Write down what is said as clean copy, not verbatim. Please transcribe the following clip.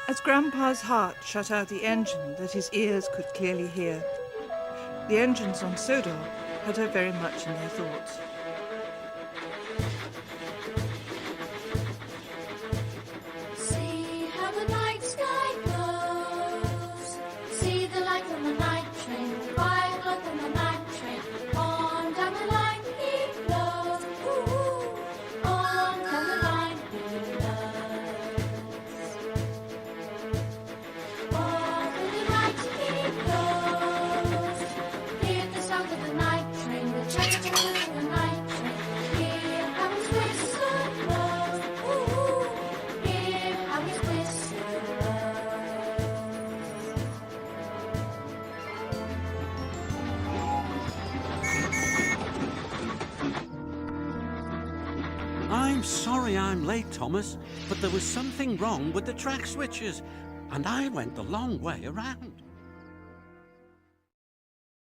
As Grandpa's heart shut out the engine that his ears could clearly hear, the engines on Sodor had her very much in their thoughts. See how the night sky glows. See the light on the night train, the quiet light on the night train. On down the line he blows. Ooh, on down the line he blows. On through the night he blows. Hear the sound of the night train, the chugga of the night train. Hear how his whistle blows. Ooh, hear how his whistle blows. I'm sorry I'm late, Thomas, but there was something wrong with the track switches, and I went the long way around.